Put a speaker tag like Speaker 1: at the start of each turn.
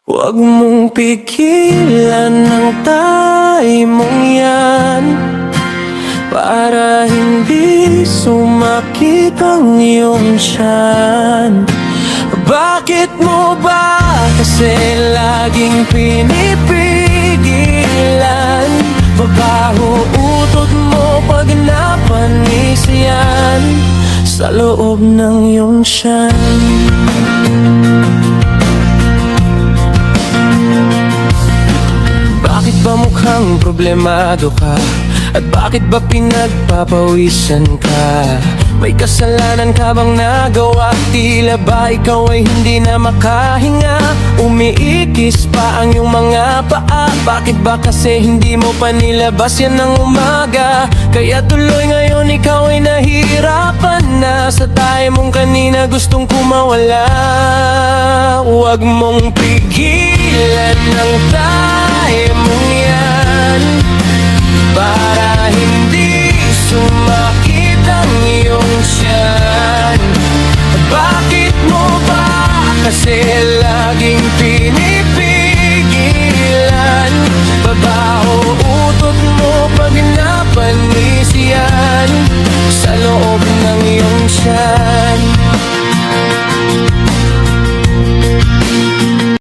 Speaker 1: Huwag mong pigilan ang tay mong yan, para hindi sumakit ang iyong tiyan. Bakit mo ba kasi laging pinipigilan? Babaho utot mo pag napanis yan sa loob ng iyong tiyan. Bakit ba mukhang problemado ka? At bakit ba pinagpapawisan ka? May kasalanan ka bang nagawa? Tila ba ikaw ay hindi na makahinga? Umiikis pa ang iyong mga paa. Bakit ba kasi hindi mo pa nilabas yan ng umaga? Kaya tuloy ngayon ikaw ay nahihirapan na. Sa tayo mong kanina gustong kumawala. Huwag mong pigilan ang tayo mong yan, para hindi sumakit ang iyong tiyan. Bakit mo ba kasi laging pinipigilan? Babaho utot mo pag napanis